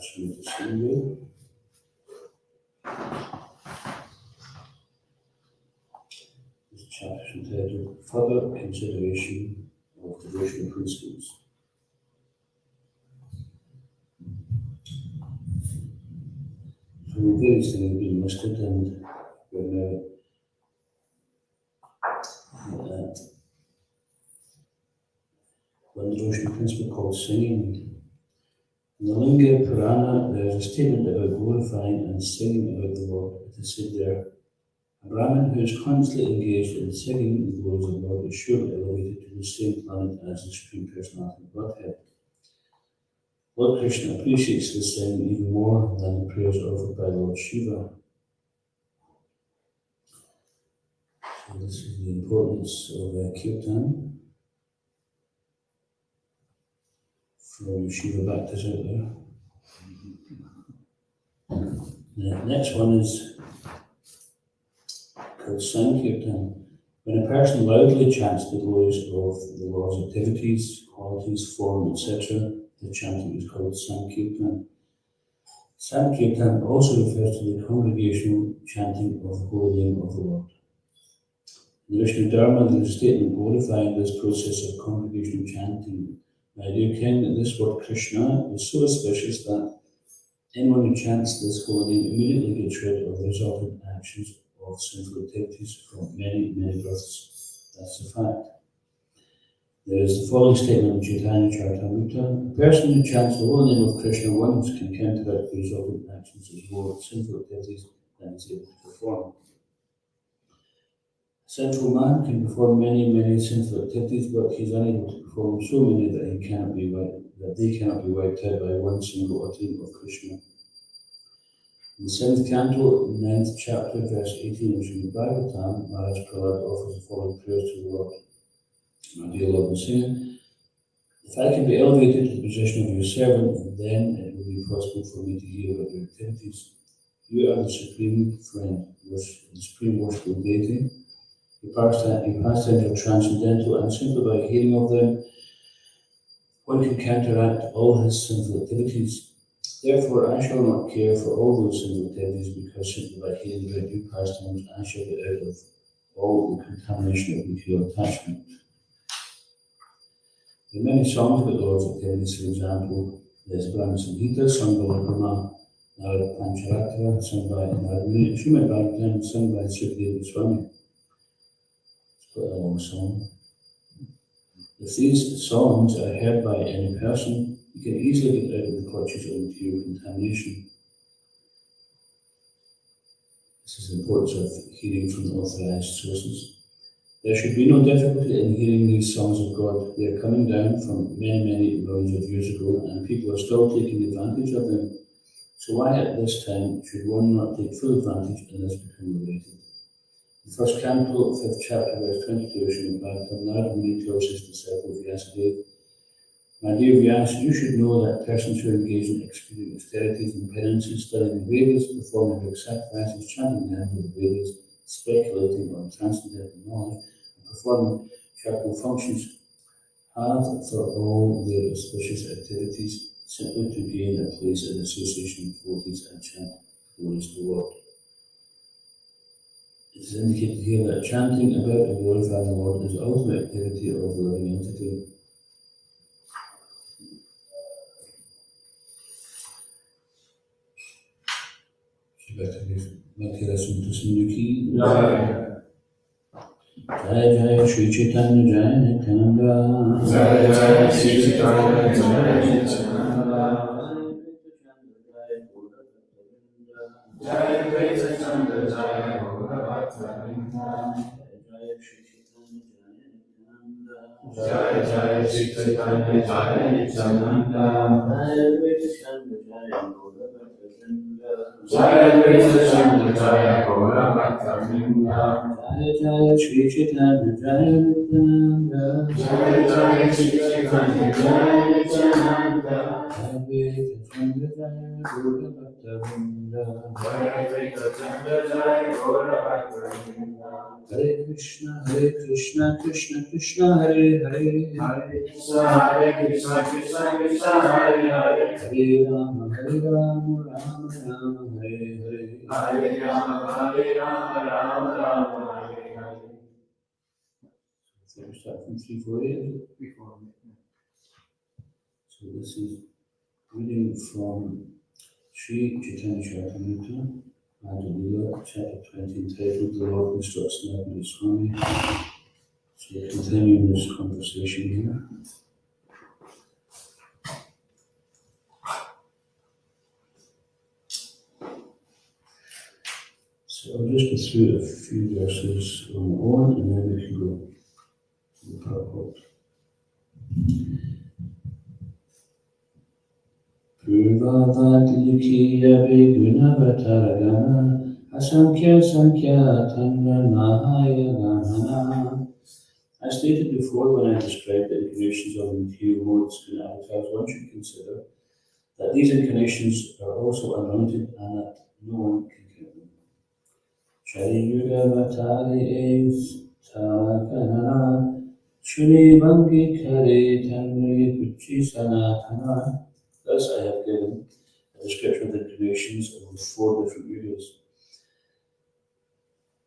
Ashwini Singh. This chapter is entitled Further Consideration of Devotional Principles. So various things have been listed, and we're now at one devotional principle called singing. In the HG Prabhupada Prana, there is a statement about glorifying and singing about the Lord. It is said there, a Brahmin who is constantly engaged in singing the glories of the Lord is surely elevated to the same planet as the Supreme Personality of Godhead. Lord Krishna appreciates this singing even more than the prayers offered by Lord Shiva. So this is the importance of Kirtan. For all you Shiva Bhaktas out there. The next one is called Sankirtan. When a person loudly chants the glories of the Lord's activities, qualities, form, etc., the chanting is called Sankirtan. Sankirtan also refers to the congregational chanting of the holy name of the Lord. In the Vishnu Dharma, there is a statement glorifying this process of congregational chanting. My dear king, this word Krishna is so auspicious that anyone who chants this holy name immediately gets rid of the resultant actions of sinful activities from many, many births. That's a fact. There is the following statement of Chaitanya Caritamarta. A person who chants the holy name of Krishna once can counteract the resultant actions of more sinful activities than he is able to perform. A sinful man can perform many, many sinful activities, but he is unable to perform so many that they cannot be wiped out by one single uttering of Krishna. In the 7th canto, 9th chapter, verse 18 of Srimad Bhagavatam, Maharaj Prahlad offers the following prayers to the Lord. My dear Lord and Savior, if I can be elevated to the position of your servant, then it will be possible for me to hear about your activities. You are the supreme friend, the supreme worshipful deity. Your pastimes are transcendental, and simply by hearing of them, one can counteract all his sinful activities. Therefore, I shall not care for all those sinful activities, because simply by hearing about your pastimes, I shall get out of all the contamination of material attachment. There are many songs about the Lord's activities. For example, there's Brahma Samhita, sung by Lord Brahma, Narada Pancharatra, sung by Narada Muni, Srimad Bhagavatam, sung by Sukadeva Goswami. It's quite a long song. If these songs are heard by any person, you can easily get out of the clutches of material contamination. This is the importance of hearing from authorized sources. There should be no difficulty in hearing these songs of God. They are coming down from many, many millions of years ago, and people are still taking advantage of them. So why at this time should one not take full advantage and thus become liberated? In the 1st canto, 5th chapter, verse 22 of Srimad Bhagavatam, Narada Muni tells his disciple Vyasadeva, my dear Vyasa, you should know that persons who engage in executing austerities and penances, studying the Vedas, performing big sacrifices, chanting the names of the Vedas, speculating on transcendental knowledge, and performing charitable functions, have for all their auspicious activities simply to gain a place in the association of devotees and chant glories to the Lord. It is indicated here that chanting about and glorifying the Lord is the ultimate activity of the living entity. Jai Jai Shri Chaitanya Jai Nityananda. Jai Jai Shri Chaitanya Jai Nityananda. Jai Jai Chaitanya Jai Gaurabhakta. Jai Jai Shri Chaitanya Jai Nityananda. Jai Chaitanya Jai Gaurabhakta. Jai Jai Shri Chaitanya Jai Nityananda. Jai Jai Shri Chaitanya Jai Nityananda. Chandra Jaya Guru Bhakta Vrinda. Jaya Krishna Chandra Jaya Gaura Bhakta Vrinda. Hare Krishna Krishna Krishna Hare Hare. Hare Krishna Krishna Krishna Hare Hare. Hare Rama Rama Hare Hare. Hare Rama Rama Hare Hare. So we start from 348. So this is reading from Sri Chaitanya Caritamarta, Madhya chapter 20, entitled The Lord Instructs Nagari Swami. So we're continuing this conversation here. So I'll just go through a few verses on my own, and then we can go to the purport. Purvavat Likhiya Vigunavatharagana Asankhya Sankhya Tanga Mahaya Ganana. I stated before when I described the incarnations of impure modes and avatars, one should consider that these incarnations are also unlimited and that no one can count them. Shari Yuga Vatari Ev Takanana Shri Bangi Kare Tanri Puchi Sanatana. Thus I have given a description of the incarnations of the 4 different yugas.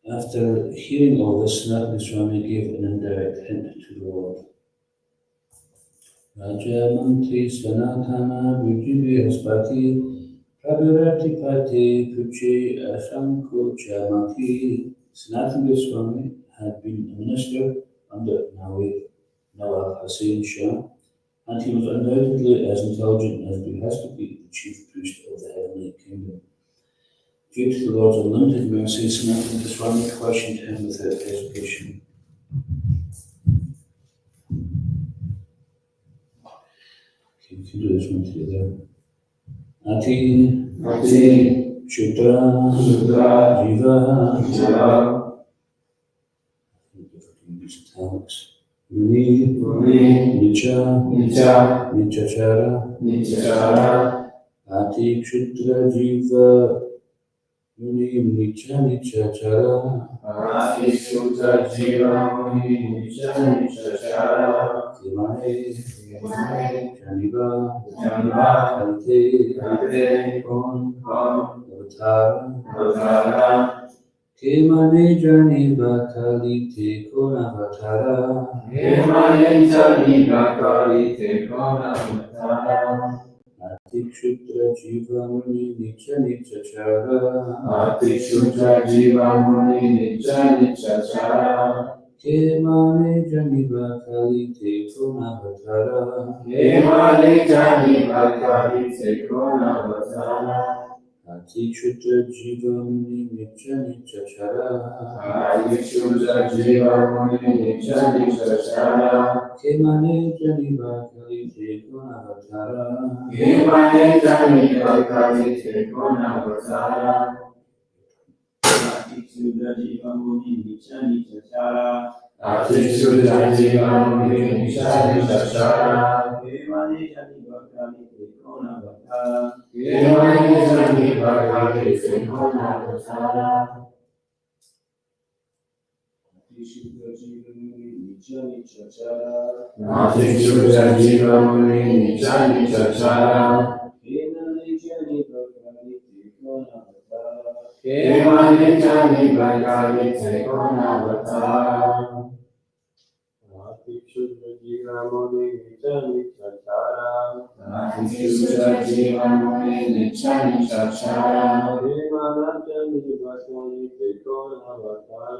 After hearing all this, Sanatana Swami gave an indirect hint to the Lord. Raja Mantri Sanatana Bhujivi Haspati Prabhurati Pati Puchi Asanko Chamati. Sanatana Swami had been a minister under Nawab Hussain Shah, and he was undoubtedly as intelligent as Brihaspati, the chief priest of the heavenly kingdom. Due to the Lord's unlimited mercy, Sanatana Swami questioned him without hesitation. Okay, we can do this one together. Ati Shudra Jiva Muni Nichachara Ati Kshudra Jiva Muni Nichachara Ati Kshudra Jiva Muni Nichachara Kimane Janiva Kalite Kon Avatara Kimane Janiva Kalite Kon Avatara Kimane Janiva Kalite Kon Avatara Ati Kshudra Jiva Muni Nichachara Ati Kshudra Jiva Muni Nichachara Kimane Janiva Kalite Kon Avatara Kimane Janiva Kalite Kon Avatara Ati Kshudra Jiva Muni Nichachara Ati Kshudra Jiva Muni Nichachara Kimane Janiva Kalite Kon Avatara Kimane Janiva Kalite Kon Avatara Ati Kshudra Jiva Muni Nichachara Ati Kshudra Jiva Muni Nichachara Kimane Janiva Kalite Kon Avatara Kimane Janiva Kalite Kon Avatara Ati Kshudra Jiva Muni Nichachara Ati Kshudra Jiva Muni Nichachara Kimane Janiva Kalite Kon Avatara Kimane Janiva Kalite Kon Avatara Ati Kshudra Jiva Muni Nichachara Ati Kshudra Jiva Muni Nichachara Kimane Janiva Kalite Kon Avatara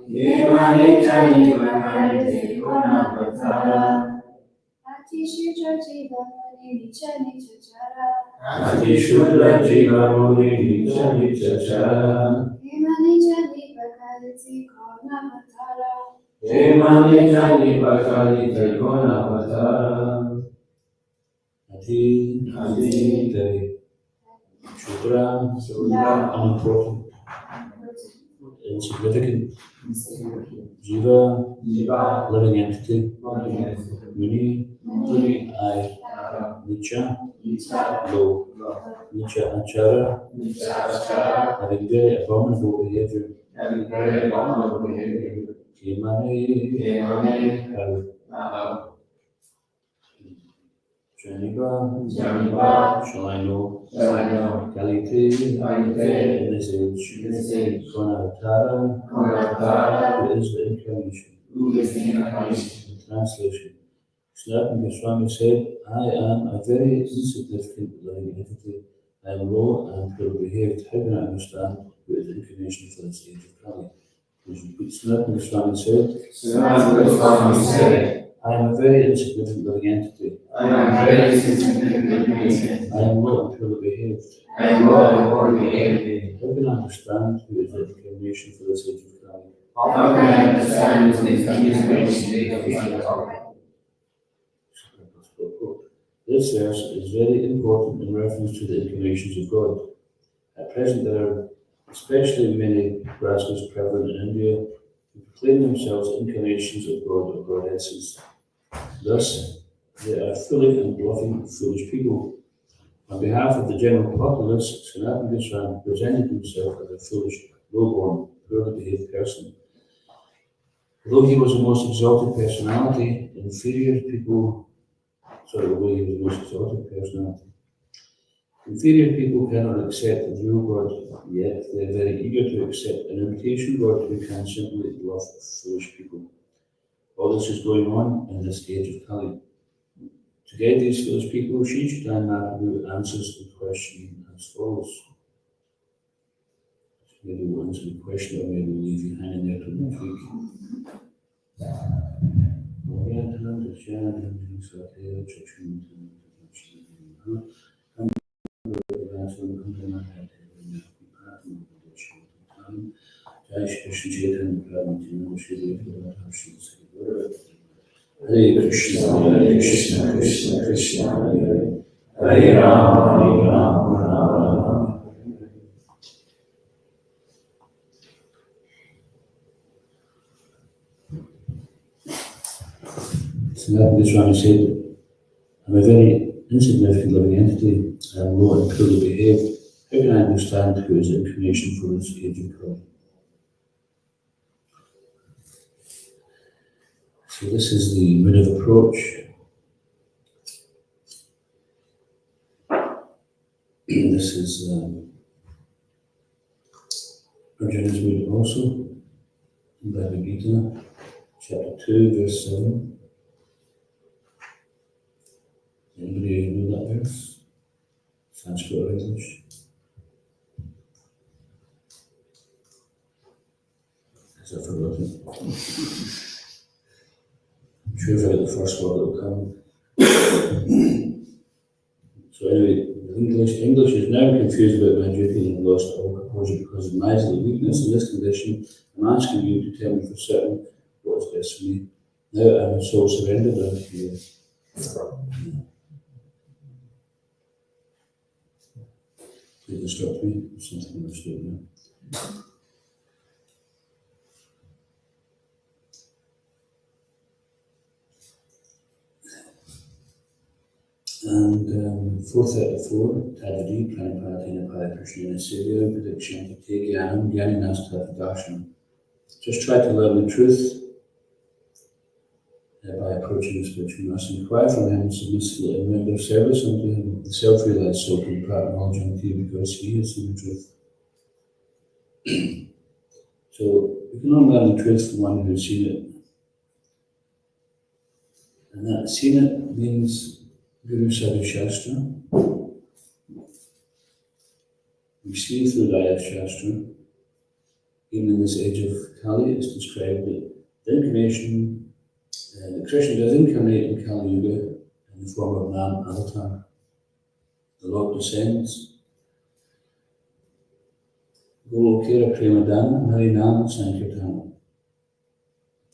Kimane Janiva Kalite Kon Avatara Ati Shudra Jiva Muni Nichachara Ati Kshudra Jiva Muni Nichachara Kimane Janiva Kalite Kon Avatara Kimane Janiva Kalite Kon Avatara Ati Shudra unimportant, insignificant, Jiva living entity, Muni I Nicha, Nicha, low. Nicha Achara, Nicha Achara, having very abominable behavior. having very abominable behavior. Kimani, Kemane, How, Janiba, Janiba, shall I know? Salino, Kalite, Kalite, in this age. in this age. Konavatara, Konatara, who is the incarnation. who is the incarnation. Translation. Sanatana Goswami said, I am a very insignificant living entity. I am low and poorly behaved. How can I understand who is the incarnation for this age of Kali? Sanatana Goswami said, Sanatana Goswami said, I am a very insignificant living entity. I am very insignificant living entity. I am low and poorly behaved. I am low and poorly behaved. How can I understand who is the incarnation for this age of Kali? How can I understand who is the incarnation of Kali? This verse is very important in reference to the incarnations of God. At present, there are especially many rascals prevalent in India who proclaim themselves incarnations of God or goddesses. Thus, they are fully and bluffing foolish people. On behalf of the general populace, Sanatana Goswami presented himself as a foolish, low-born, poorly behaved person. Although he was the most exalted personality, inferior people although he was the most exalted personality. Inferior people cannot accept the real God, yet they are very eager to accept an imitation God who can simply bluff foolish people. All this is going on in this age of Kali. To guide these foolish people, Sri Chaitanya Mahaprabhu answers the question as follows. Maybe we'll answer the question, or maybe we'll leave you hanging there till next week. Jai Shri Chaitanya Caritamarta, Shri Prabhupada Prana. Hare Krishna, Krishna Krishna, Hare Hare, Hare Rama, Rama. Sanatana Goswami said, I'm a very insignificant living entity. I am low and poorly behaved. How can I understand who is the incarnation for this age of Kali? So this is the mood of approach. This is Arjuna's mood also, in Bhagavad Gita, chapter 2, verse 7. Anybody know that verse? Sanskrit or English? Because I forgot it. I'm sure if I get the first word it will come. So anyway, English is now confused about my duty and lost all composure because of miserly weakness. In this condition, I'm asking you to tell me for certain what is best for me. Now I'm so surrendered unto you. Please instruct me if something understood now. And 434, Tajadi, Pranipatina, Parakrishna, Sevya, Prediction, Take Yanam, Yaninas, Darshan. Just try to learn the truth by approaching the spiritual master. Inquire from him submissively and render service unto him. The self-realized soul can impart knowledge unto you because he is in the truth. So we can only learn the truth from one who's seen it. And that seen it means Guru Sadhu Shastra. We see through Daya Shastra, even in this age of Kali, it's described that the incarnation, Krishna does incarnate in Kali Yuga in the form of Nam Avatar. The Lord descends. Golokera Premadana, Harinam Sankirtana.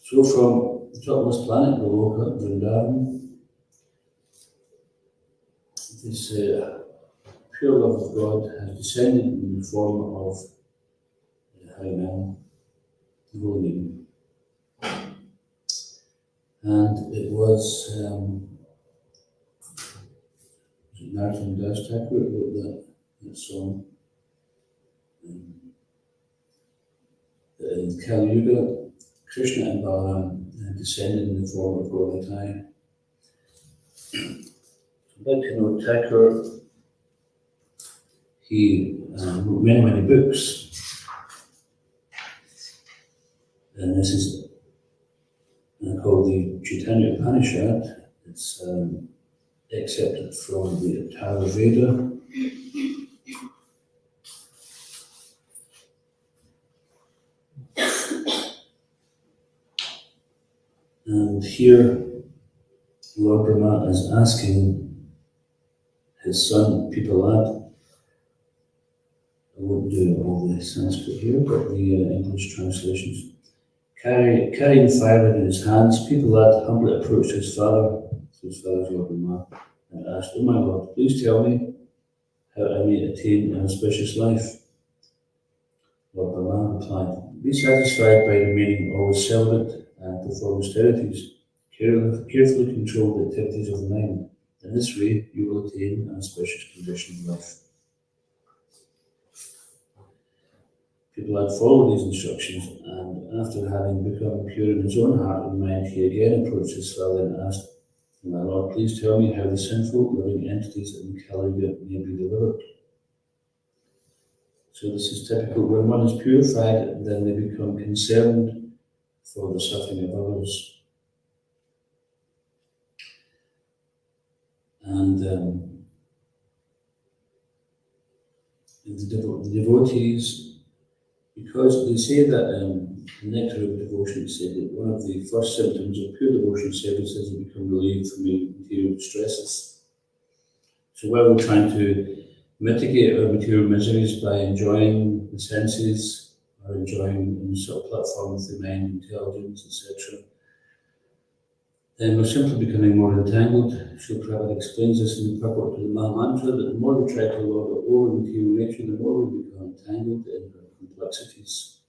So from the topmost planet, Goloka, Vrindavan, this pure love of God has descended in the form of Harinam, the holy name. And it was Narottam Das Thakur wrote that song. In Kali Yuga, Krishna and Balaram descended in the form of Gauratai. Bhaktivinoda Thakur, he wrote many books, and this is called the Chaitanya Upanishad. It's accepted from the Atharva Veda. And here, Lord Brahma is asking his son, Pipalad, I won't do all the Sanskrit here, but the English translations. Carrying fire in his hands, Pipalad humbly approached his father, his father's Lord Brahma, and asked, "Oh my Lord, please tell me how I may attain an auspicious life." Lord Brahma replied, "Be satisfied by remaining always celibate and perform austerities. Carefully control the activities of the mind. In this way, you will attain an auspicious condition of life." People had followed these instructions, and after having become pure in his own heart and mind, he again approached his father and asked, "My Lord, please tell me how the sinful living entities in Kali Yuga may be delivered." So this is typical. When one is purified, then they become concerned for the suffering of others. And the devotees, because they say that the nectar of devotion said that one of the first symptoms of pure devotion service is to become relieved from material distresses. So while we're trying to mitigate our material miseries by enjoying the senses or enjoying on sort of platforms the mind, intelligence, etc., then we're simply becoming more entangled. Srila Prabhupada explains this in the purport to the Maha Mantra, that the more we try to lord over material nature, the more we become entangled in our complexities.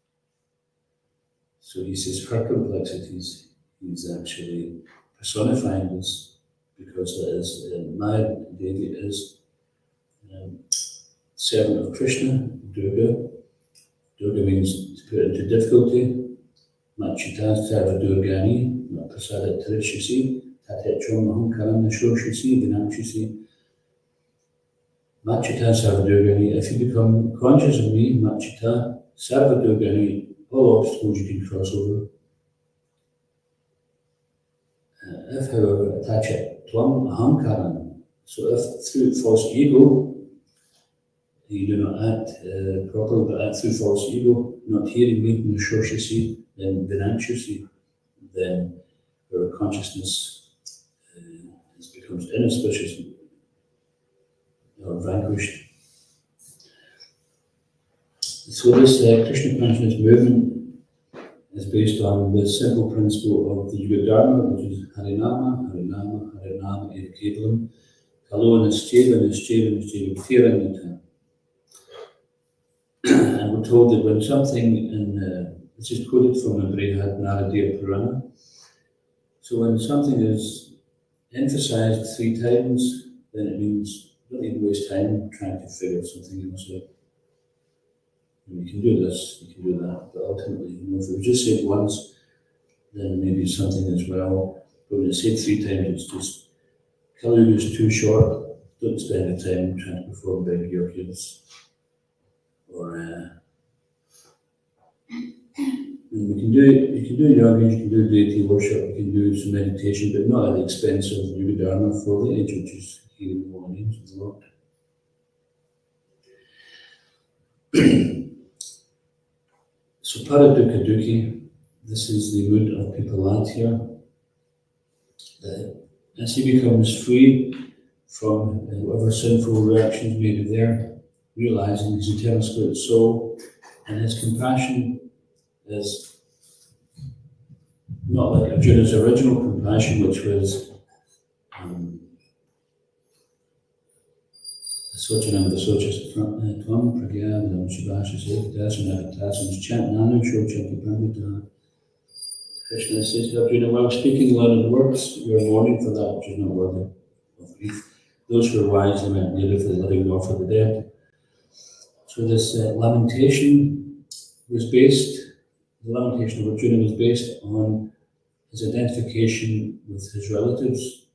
So he says her complexities, he's actually personifying this, because that is Maya Devi is servant of Krishna, Durga. Durga means to put into difficulty. Machita Sarva Durgani, Prasada Tarishisi, Tatetram Mahankaram Nashoshisi, Vinamshisi. Machita Sarva Durgani, if you become conscious of me, Machita Sarva Durgani, all obstacles you can cross over. If, however, attach it, Tvam Ahankaram, so if through false ego, you do not act properly, but act through false ego, not hearing me, Nashoshisi, then Vinamshisi, then our consciousness becomes inauspicious or vanquished. So this Krishna consciousness movement is based on the simple principle of the Yuga Dharma, which is Harinama, Harinama, Harinama, Eda Kevalam, Kalo Nischeva, Nischeva, Nischeva, Thiranita. And we're told that when something this is quoted from the Brihad Naradiya Purana. So when something is emphasized 3 times, then it means don't even waste time trying to figure something else out. You can do this, you can do that, but ultimately, if it was just said once, then maybe something as well. But when it's said 3 times, it's just Kali Yuga is too short. Don't spend the time trying to perform big yogis. Or you can do yoga, you can do deity worship, you can do some meditation, but not at the expense of Yuga Dharma for the age, which is hearing the holy names of the Lord. So Paradukha Dukhi, this is the mood of Pipalad here. As he becomes free from whatever sinful reactions may be there, realizing his eternal spirit soul, and his compassion is not like Arjuna's original compassion, which was Sochanam Vasochas Tvam Pragyam Shivashas Dasanavatasams Chant Nanu Shochanti Pramita. Krishna says to Arjuna, while speaking learned words, you are mourning for that which is not worthy of grief. those who are wise, they meant neither for the living nor for the dead. So this lamentation was based, the lamentation of Arjuna was based on his identification with his relatives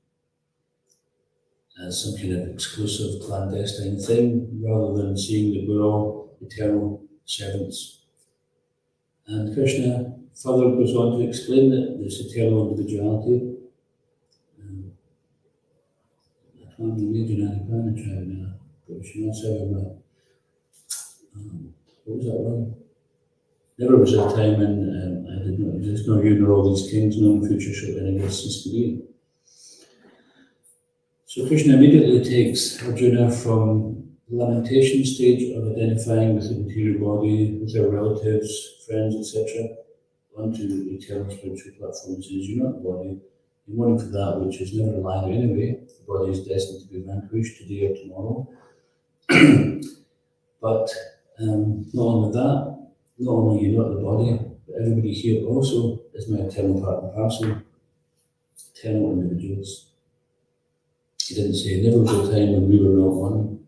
as some kind of exclusive clandestine thing, rather than seeing that we're all eternal servants. And Krishna further goes on to explain that this eternal individuality. I can't remember what was that one? Never was a time when I did not exist, nor you nor all these kings, nor in future shall any existence to be. So Krishna immediately takes Arjuna from the lamentation stage of identifying with the material body, with their relatives, friends, etc., onto the eternal spiritual platform. And says, you're not the body, you're mourning for that which is never alive anyway. The body is destined to be vanquished today or tomorrow. But not only that, not only you're not the body, but everybody here also is my eternal part and parcel, eternal individuals. He didn't say, never was a time when we were not one.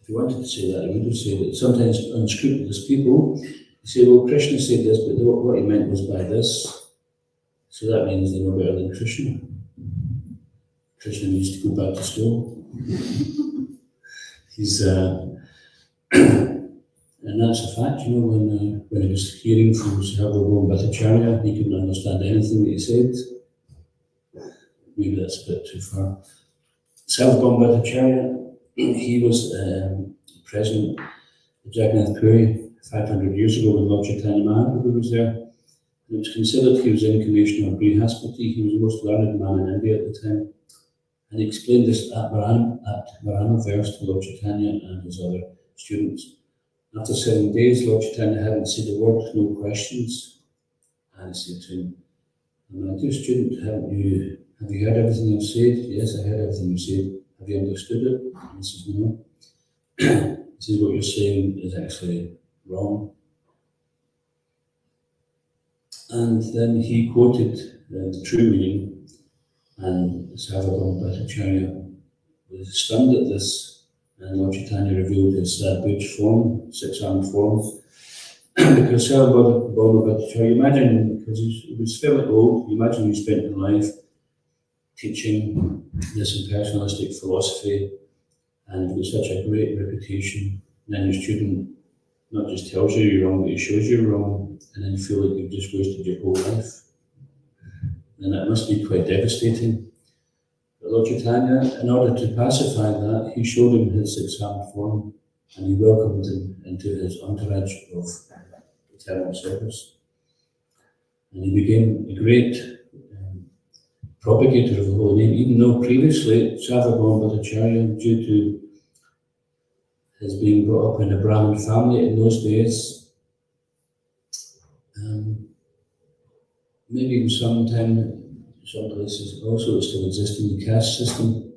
If he wanted to say that, he would have said that sometimes unscrupulous people, they say, well, Krishna said this, but what he meant was by this. So that means they know better than Krishna. Krishna needs to go back to school. He's, and that's a fact, you know, when he was hearing from Sarvabhauma Bhattacharya, he couldn't understand anything that he said. Maybe that's a bit too far. Sarvabhauma Bhattacharya, he was present at Jagannath Puri 500 years ago when Lord Chaitanya Mahaprabhu was there. It was considered he was the incarnation of Brihaspati. He was the most learned man in India at the time. And he explained this at Varana verse to Lord Chaitanya and his other students. After 7 days, Lord Chaitanya hadn't said a word, no questions. And he said to him, my dear student, have you heard everything I've said? Yes, I heard everything you said. Have you understood it? And he says, no. He says, what you're saying is actually wrong. And then he quoted the true meaning, and Sarvabhauma Bhattacharya was stunned at this, and Lord Chaitanya revealed his butch form, 6-armed form, because Sarvabhauma Bhattacharya, imagine, because he was fairly old, imagine he spent his life teaching this impersonalistic philosophy, and with such a great reputation, and then your student not just tells you you're wrong, but he shows you wrong, and then you feel like you've just wasted your whole life. And that must be quite devastating. But Lord Chaitanya, in order to pacify that, he showed him his 6-armed form, and he welcomed him into his entourage of eternal service. And he became a great propagator of the holy name, even though previously Sarvabhauma Bhattacharya, due to his being brought up in a Brahmin family in those days, maybe in some places also it still exists in the caste system,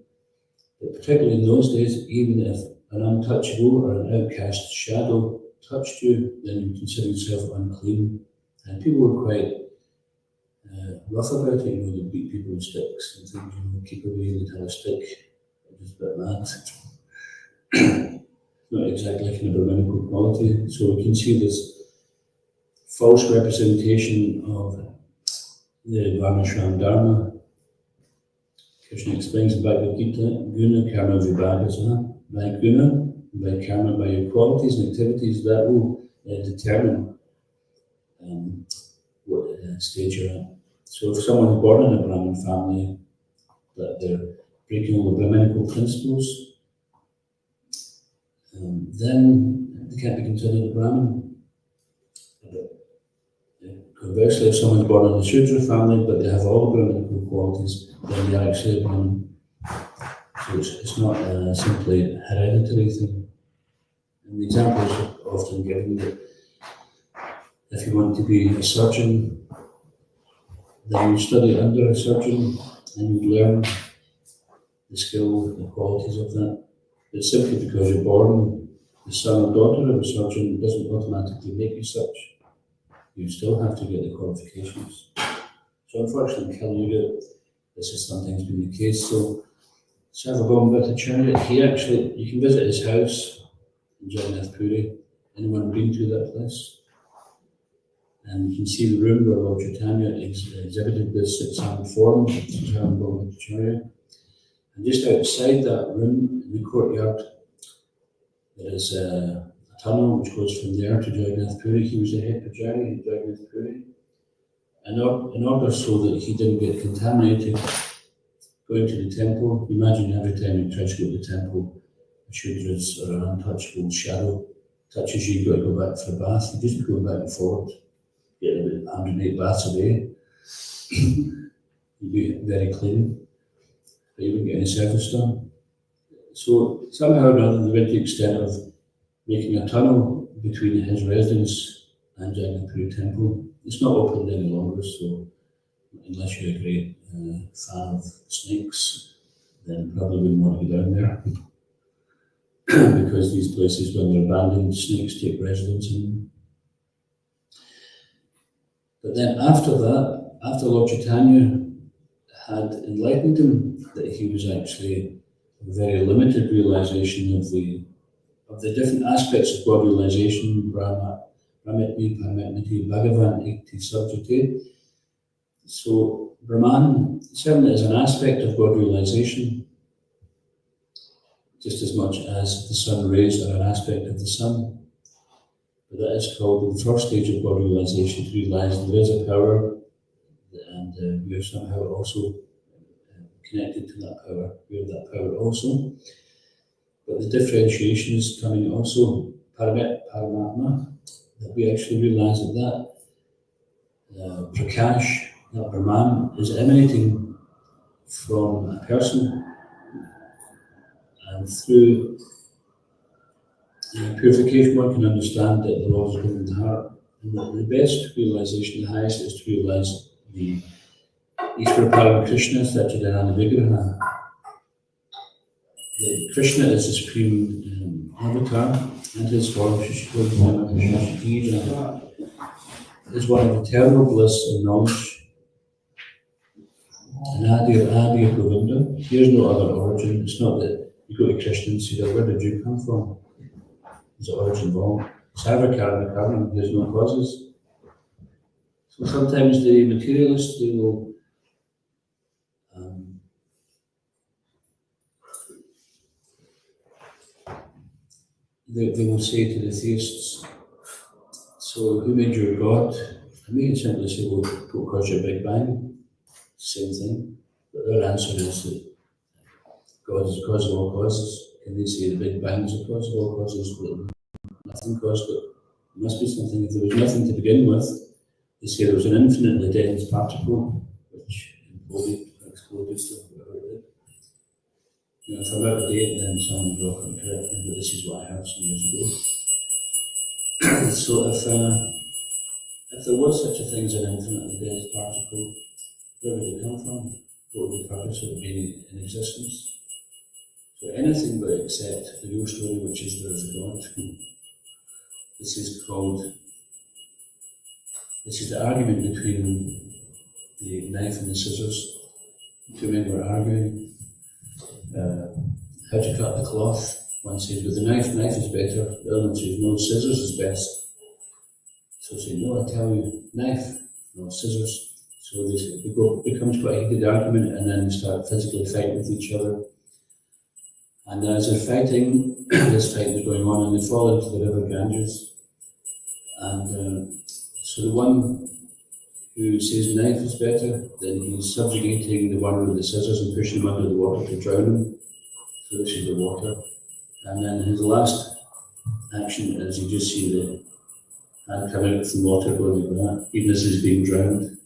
but particularly in those days, even if an untouchable or an outcast shadow touched you, then you consider yourself unclean. And people were quite rough about it, you know, they beat people with sticks and things, you know, keep away, they'd have a stick, just a bit mad. Not exactly like an Brahminical quality. So we can see this false representation of the Varnashram Dharma. Krishna explains in Bhagavad Gita, Guna Karma Vibhagasaha, by Guna, by Karma, by your qualities and activities, that will determine what stage you're at. So if someone is born in a Brahmin family, that they're breaking all the Brahminical principles, then they can't be considered a Brahmin. Conversely, if someone's born in a Shudra family, but they have all the Brahminical qualities, then they are actually a Brahmin. So it's not simply a hereditary thing. And the examples are often given that if you want to be a surgeon, then you study under a surgeon and you learn the skill, the qualities of that. But simply because you're born the son or daughter of a surgeon doesn't automatically make you such. You still have to get the qualifications. So unfortunately in Kali Yuga, this has sometimes been the case. So Sarvabhauma Bhattacharya, he actually, you can visit his house in Jagannath Puri. Anyone been to that place? And you can see the room where Lord Chaitanya exhibited this six-armed form, Sarvabhauma Bhattacharya. And just outside that room, in the courtyard, there is a tunnel which goes from there to Jagannath Puri. He was the head pujari in Jagannath Puri. And in order so that he didn't get contaminated going to the temple, imagine every time you try to go to the temple, a Shudra's or an untouchable shadow touches you, you've got to go back for a bath. You just be going back and forward, get about 108 baths a day. You'd be very clean, but you wouldn't get any service done. So somehow or other, they went to the extent of making a tunnel between his residence and Jagannath Puri temple. It's not opened any longer, so unless you're a great fan of snakes, then probably wouldn't want to go down there. Because these places, when they're abandoned, snakes take residence in them. But then after that, after Lord Chaitanya had enlightened him that he was actually a very limited realization of the different aspects of God realization, Brahmatmi, Paramatmati, Bhagavan, Ekti, Sabjati. So Brahman certainly is an aspect of God realization, just as much as the sun rays are an aspect of the sun. But that is called the first stage of God realization, to realize there is a power and we are somehow also connected to that power. We have that power also. But the differentiation is coming also, Paramatma, that we actually realize that Prakash, that Brahman, is emanating from a person, and through purification one can understand that the Lord is within the heart. And the best realization, the highest, is to realize the Ishvara Parama Krishna, Satchidananda Vigraha. The Krishna is the supreme avatar, and his form, Shishikota, is one of eternal bliss and knowledge. And Adi of Govinda, there's no other origin. It's not that you go to Krishna and say, where did you come from? There's an origin wrong. Sarva Karma Karma, there's no causes. So sometimes the materialists, they will they will say to the theists, so who made your God? And they can simply say, well, what caused your Big Bang? Same thing. But their answer is that God is the cause of all causes. Can they say the Big Bang is the cause of all causes? Well, nothing caused it. There must be something. If there was nothing to begin with, they say there was an infinitely dense particle which imploded, exploded, whatever it did. You know, if I'm out of date, then someone will often correct me, but this is what I heard some years ago. So if there was such a thing as an infinitely dense particle, where would it come from? What was the purpose of it being in existence? So anything but except the real story, which is there is a God. This is the argument between the knife and the scissors. Two men were arguing how to cut the cloth. One says, with the knife is better. The other one says, no, scissors is best. So they say, no, I tell you, knife, no, scissors. So it becomes quite a heated argument, and then they start physically fighting with each other. And as they're fighting, this fight is going on, and they fall into the river Ganges. And so the one who says knife is better, then he's subjugating the one with the scissors and pushing him under the water to drown him. So this is the water. And then his last action is you just see the hand come out from the water going like that, even as he's being drowned.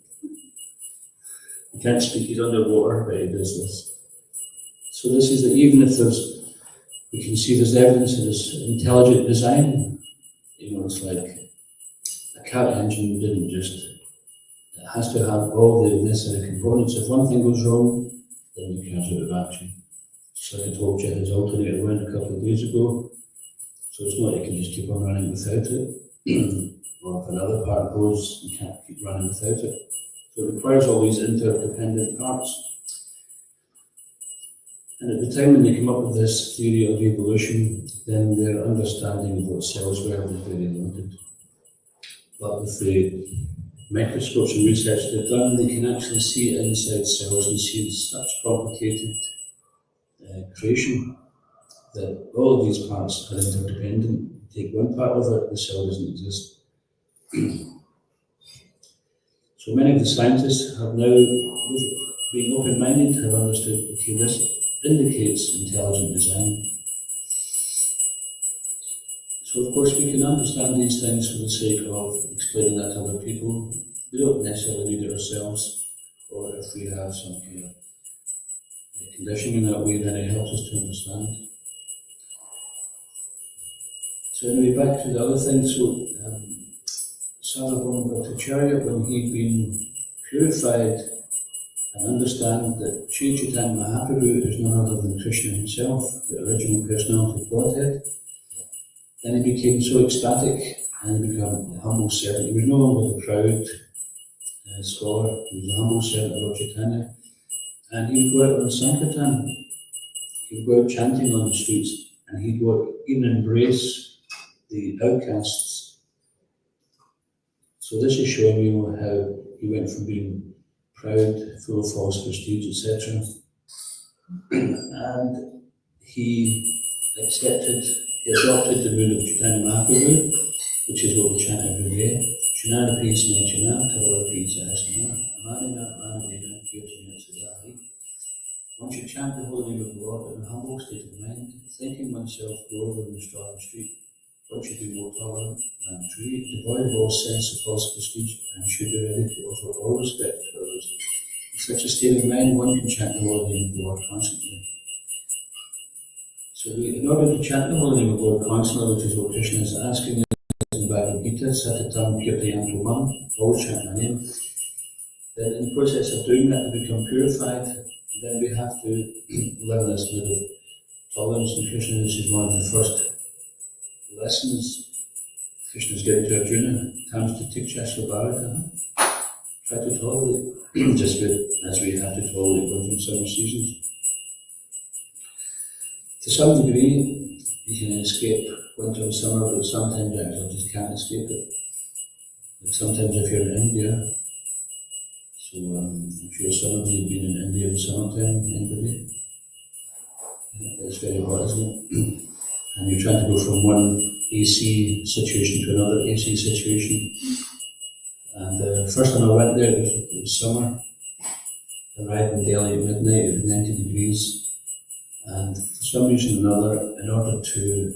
He can't speak, he's underwater, but he does this. So this is that even if we can see there's evidence of this intelligent design. You know, it's like a car engine didn't just, it has to have all the necessary components. If one thing goes wrong, then the car's out of action. Just like I told you, his alternator went a couple of days ago, so it's not you can just keep on running without it. Or if another part goes, you can't keep running without it. So it requires all these interdependent parts. And at the time when they came up with this theory of evolution, then their understanding of what cells were was very limited. But with the microscopes and research they've done, they can actually see inside cells and see such complicated creation that all of these parts are interdependent. Take one part of it, the cell doesn't exist. So many of the scientists have now, with being open-minded, have understood, okay, this indicates intelligent design. So of course we can understand these things for the sake of explaining that to other people. We don't necessarily need it ourselves, or if we have some kind of conditioning in that way, then it helps us to understand. So anyway, back to the other thing. So Sarvabhauma Bhattacharya, when he'd been purified and understand that Sri Chaitanya Mahaprabhu is none other than Krishna himself, the original personality of Godhead, then he became so ecstatic and he became a humble servant. He was no longer the proud scholar, he was a humble servant of Lord Chaitanya. And he would go out on Sankirtan, he would go out chanting on the streets, and he'd go even embrace the outcasts. So this is showing you how he went from being proud, full of false prestige, etc. And he adopted the rule of Chaitanya Mahaprabhu, which is what we chant every day. Shanana Pisane Chana, Kavara Pisa Hasana, Amanina, Amanina, Kirtana Siddhari. One should chant the holy name of the Lord in a humble state of mind, thinking oneself lower than the straw on the street. One should be more tolerant than a tree, devoid of all sense of false prestige, and should be ready to offer all respect to others. In such a state of mind, one can chant the holy name of the Lord constantly. So in order to chant the holy name of the Lord constantly, which is what Krishna is asking us in Bhagavad Gita, Satatam Kirtayantu Mam, always chant my name, then in the process of doing that, to become purified, then we have to learn this mood of tolerance. And Krishna, this is one of the first lessons Krishna is giving to Arjuna. Comes to Tiksha Svabhavata. Try to tolerate, just as we have to tolerate winter and summer seasons. To some degree, you can escape winter and summer, but sometimes you just can't escape it. Like sometimes if you're in India, so I'm sure some of you have been in India in summertime, anybody? It's very hot, isn't it? And you're trying to go from one AC situation to another AC situation. And the first time I went there, it was summer. I arrived in Delhi at midnight, it was 90 degrees. And for some reason or another, in order to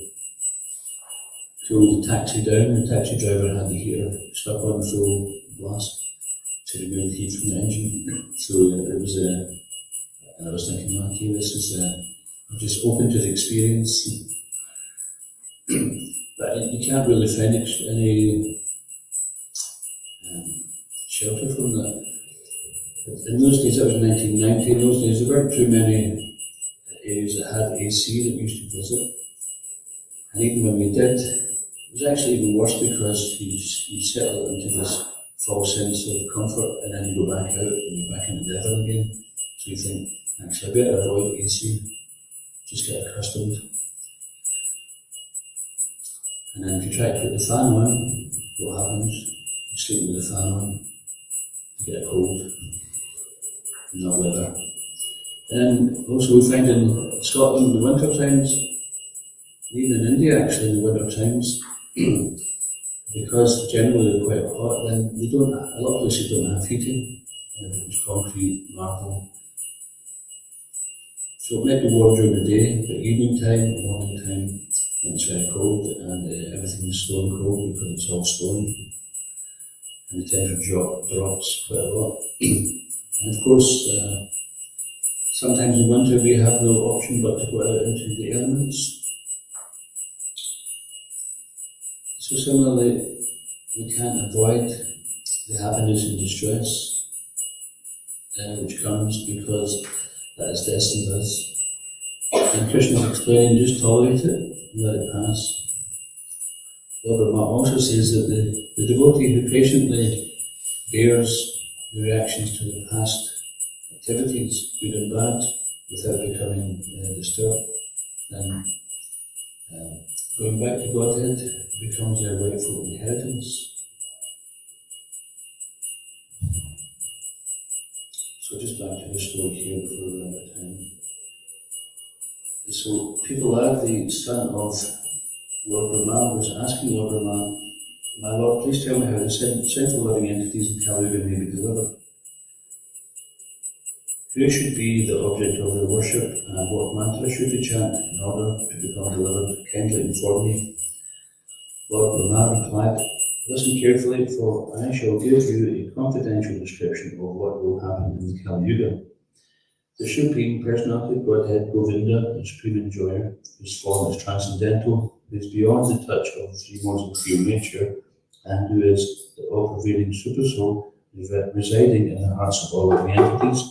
cool the taxi down, the taxi driver had the heater stuck on full blast to remove the heat from the engine. So it was and I was thinking, okay, this is, I'm just open to the experience. But you can't really find any shelter from that. In those days, that was 1990, in those days there weren't too many areas that had AC that we used to visit. And even when we did, it was actually even worse because you settle into this false sense of comfort and then you go back out and you're back in the devil again. So you think, actually I better avoid AC, just get accustomed. And then if you try to put the fan on, what happens? You sleep with the fan on, you get a cold, not weather. And also we find in Scotland in the winter times, even in India actually in the winter times, because generally they're quite hot, then a lot of places don't have heating, and if it's concrete, marble. So it might be warm during the day, but evening time, morning time, it's very cold, and everything is stone cold because it's all stone, and the temperature drops quite a lot. And of course, sometimes in winter we have no option but to go out into the elements. So similarly, we can't avoid the happiness and distress which comes because that is destined us. And Krishna is explaining, just tolerate it and let it pass. Lord Brahma also says that the devotee who patiently bears the reactions to the past activities, good and bad, without becoming disturbed, then going back to Godhead becomes their rightful inheritance. So just back to the story here before we run out of time. So people are the son of Lord Brahma was asking Lord Brahma, "My Lord, please tell me how the sinful living entities in Kali Yuga may be delivered. Who should be the object of their worship, and what mantra should they chant in order to become delivered? Kindly inform me." Lord Brahma replied, "Listen carefully, for I shall give you a confidential description of what will happen in the Kali Yuga. The Supreme Personality of Godhead, Govinda, the Supreme Enjoyer, whose form is transcendental, who is beyond the touch of the three modes of pure nature, and who is the all-pervading Supersoul, residing in the hearts of all living entities,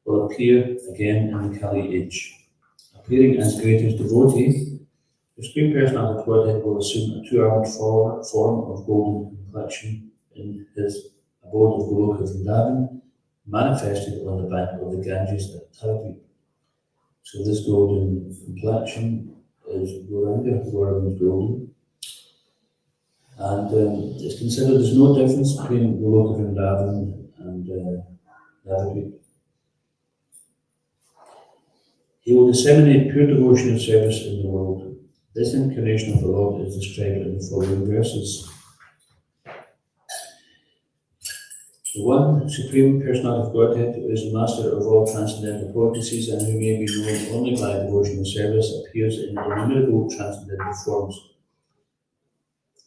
will appear again in the Kali age. Appearing as greatest devotee, the Supreme Personality of Godhead will assume a two-armed form of golden complexion in his abode of Goloka Vrindavan, manifested on the bank of the Ganges at Taradweep. So this golden complexion is Gauranga, Gauranga is golden. And it's considered there's no difference between Goloka Vrindavan and Taradweep. He will disseminate pure devotion and service in the world. This incarnation of the Lord is described in the following verses. The one Supreme Personality of Godhead, who is the master of all transcendental potencies and who may be known only by devotion and service, appears in innumerable transcendental forms.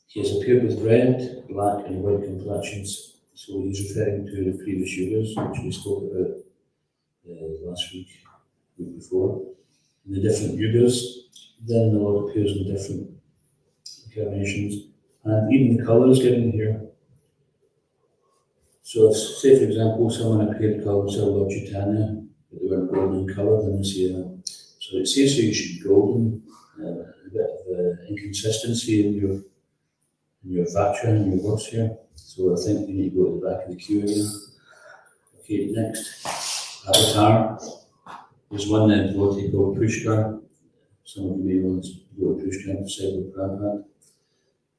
He has appeared with red, black, and white complexions. So he's referring to the previous yugas, which we spoke about last week before. In the different yugas, then the Lord appears in different incarnations, and even the colour is given here. So if, say for example, someone appeared called themselves Lord Chaitanya, but they weren't golden in colour, then we see so it says so you should be golden, a bit of inconsistency in your vatra and your words here. So I think we need to go to the back of the queue again. Okay, next, Avatar. There's one devotee called Pushkar. Some of you may want to go to Pushkar to say with Prabhupada.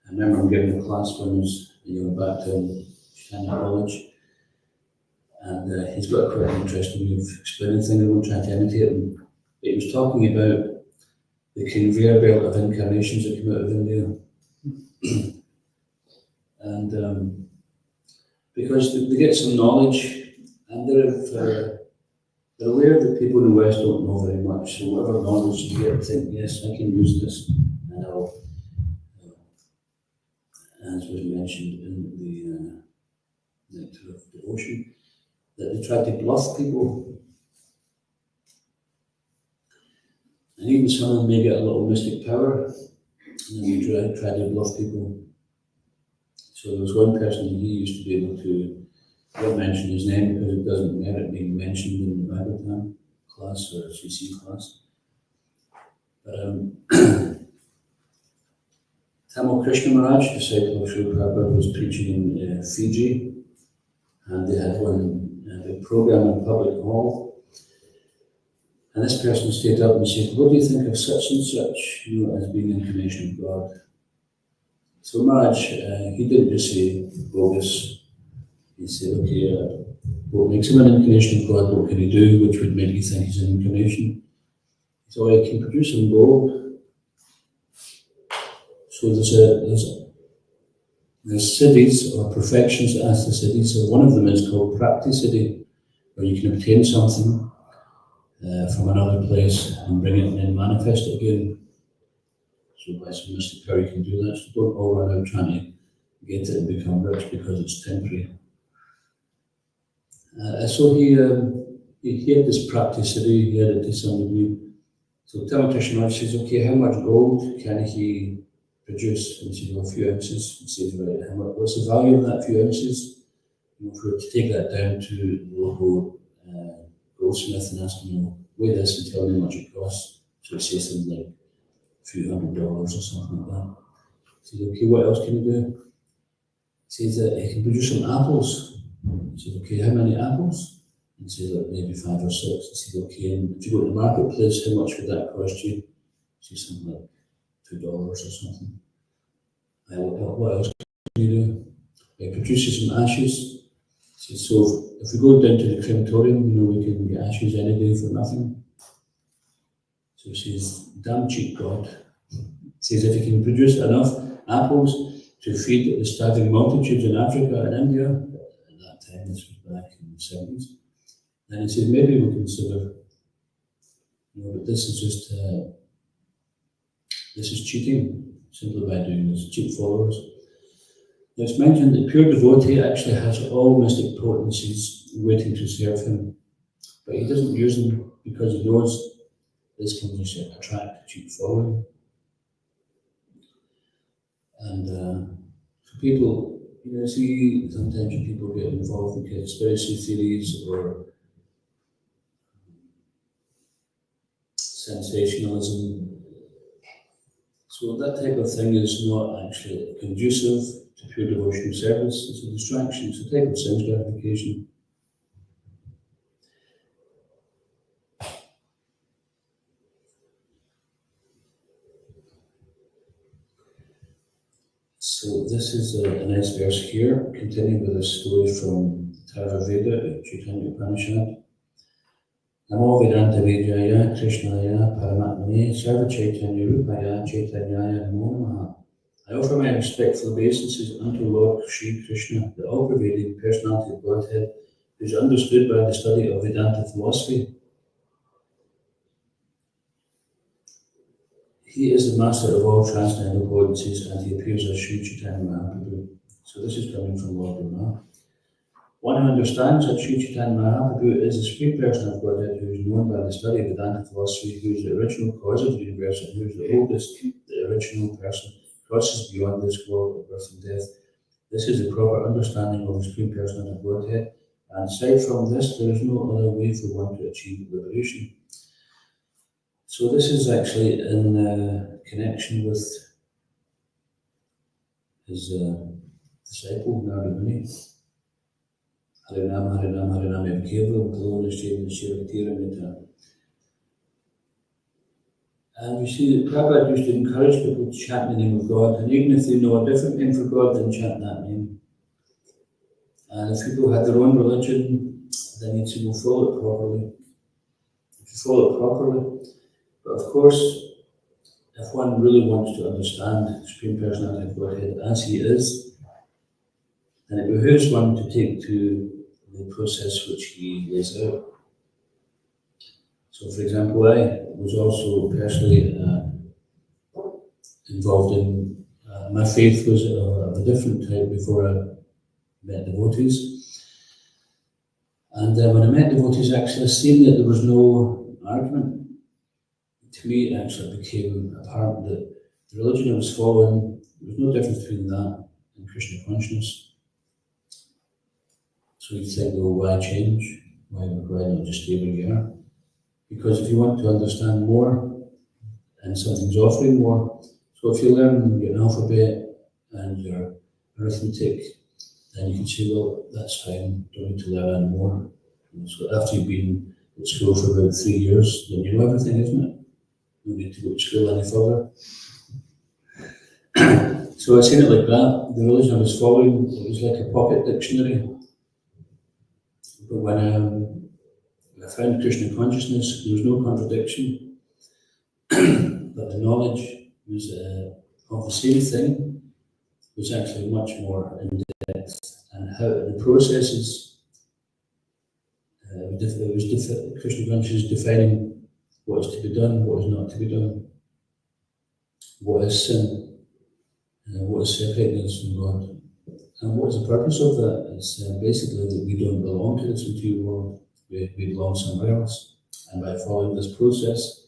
I remember I'm giving a class when I was back to Chaitanya College, and he's got quite an interesting way of explaining things. I won't try to imitate him. But he was talking about the conveyor belt of incarnations that come out of India. And because they get some knowledge, and they're aware that people in the West don't know very much, so whatever knowledge you get, think, yes, I can use this, and I'll, as was mentioned in the Nectar of Devotion, that they try to bluff people. And even some of them may get a little mystic power, and they try to bluff people. So there was one person he used to be able to, I won't mention his name because it doesn't merit being mentioned in the Bhagavatam class or CC class. But Tamil Krishna Maharaj, disciple of Srila Prabhupada, was preaching in Fiji, and they had one big program in public hall. And this person stayed up and said, "What do you think of such and such, as being incarnation of God?" So Maharaj, he didn't just say bogus. He said, "Okay, what makes him an incarnation of God? What can he do which would make you think he's an incarnation?" So he can produce some gold. So there's cities or perfections as the cities. So one of them is called Prapti City, where you can obtain something from another place and bring it and then manifest it again. So by some mystic power you can do that. So don't all run out trying to get it and become rich because it's temporary. So he had this practice city, he had it to some degree. So Tamil Krishna Maharaj says, "Okay, how much gold can he produce?" And he says, "Well, a few ounces." He says, "Right, what's the value of that few ounces?" For to take that down to the local goldsmith and ask him, "Weigh this and tell me how much it costs." So he says something like a few $100 or something like that. He says, "Okay, what else can he do?" He says that he can produce some apples. He says, "Okay, how many apples?" and say like maybe 5 or 6. He said, okay, and if you go to the marketplace, how much would that cost you? Say something like $2 or something. What else can you do? It produces some ashes. So if we go down to the crematorium, we can get ashes any day for nothing. So he says, damn cheap God. He says, if you can produce enough apples to feed the starving multitudes in Africa and India, at that time, this was back in the 70s, then he said, maybe we'll consider, but this is just, this is cheating, simply by doing this, cheap followers. Now it's mentioned that pure devotee actually has all mystic potencies waiting to serve him, but he doesn't use them because he knows this can just attract cheap following. And for people, see, sometimes people get involved in conspiracy theories or sensationalism. So that type of thing is not actually conducive to pure devotional service. It's a distraction, it's a type of sense gratification. So this is a nice verse here, continuing with a story from Theravada, Chaitanya Caritamarta. Namo Vedanta Vijaya Krishnaya Paramatmane Sarva Chaitanya Rupaya Chaitanyaya Namo Namaha. I offer my respectful obeisances unto Lord Shri Krishna, the all-pervading personality of Godhead, who is understood by the study of Vedanta philosophy. He is the master of all transcendental potencies, and he appears as Sri Chaitanya Mahaprabhu. So this is coming from Lord Brahma. One who understands that Sri Chaitanya Mahaprabhu is the supreme person of Godhead, who is known by the study of Vedanta philosophy, who is the original cause of the universe, and who is the oldest, the original person, crosses beyond this world of birth and death. This is the proper understanding of the supreme person of Godhead, and aside from this, there is no other way for one to achieve liberation. So this is actually in connection with his disciple, Narada Muni. Harinam, Harinam, Harinam, Evkevam, Kalonishim, Shivakiramita. And we see that Prabhupada used to encourage people to chant the name of God, and even if they know a different name for God, then chant that name. And if people had their own religion, they need to follow it properly. If you follow it properly, but of course, if one really wants to understand the Supreme Personality of Godhead as he is, then it behooves one to take to the process which he lays out. So, for example, I was also personally involved in, my faith was of a different type before I met devotees. And when I met devotees, actually seeing that there was no argument, to me it actually became apparent that the religion I was following, there was no difference between that and Krishna consciousness. So you think, well, why change? Why not just stay where you are? Because if you want to understand more, and something's offering more, so if you learn your alphabet and your arithmetic, then you can say, well, that's fine, don't need to learn any more. So after you've been at school for about 3 years, then you know everything, isn't it? You don't need to go to school any further. So I seen it like that. The religion I was following, it was like a pocket dictionary. But when I found Krishna consciousness, there was no contradiction. But the knowledge was of the same thing was actually much more in depth, and how the processes, Krishna consciousness defining what is to be done, what is not to be done, what is sin, what is separating us from God. And what is the purpose of that? It's basically that we don't belong to this material world, we belong somewhere else. And by following this process,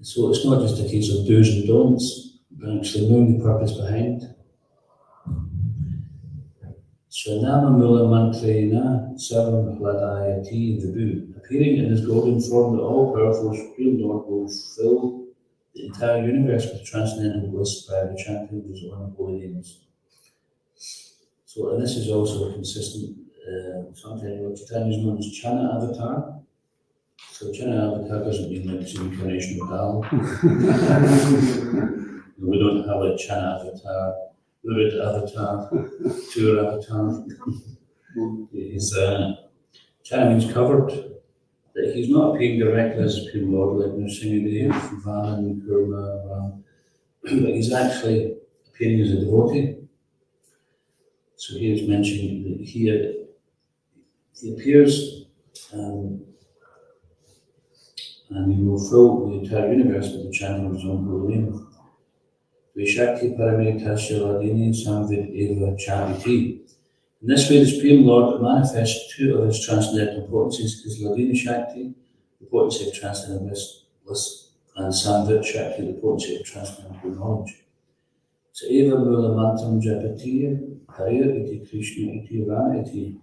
so it's not just a case of do's and don'ts, but actually knowing the purpose behind. Swanama Mula Mantrena Saram Hladayati Vibhu, appearing in this golden form, the all-powerful Supreme Lord will fill the entire universe with transcendental bliss by the chanting of his own holy names. So, and this is also consistent sometimes Chaitanya is known as Chana Avatar. So Chana Avatar doesn't mean like the incarnation of Dal. We don't have a Chana Avatar, Urud Avatar, Tur Avatar. Chana means covered. That he's not appearing directly as a Supreme Lord like Nrsimhadev, Vaman, Kurma, Ram, but he's actually appearing as a devotee. So he is mentioning that he appears and he will fill the entire universe with the chanting of his own holy name. Vishakti Paramitasya Ladini Samvid Eva Chariti. In this way, the Supreme Lord manifests two of his transcendental potencies, his Ladini Shakti, the potency of transcendental bliss, and Samvid Shakti, the potency of transcendental knowledge. So Eva Mula Mantam Japatiya, Hariya iti Krishna iti Rana iti.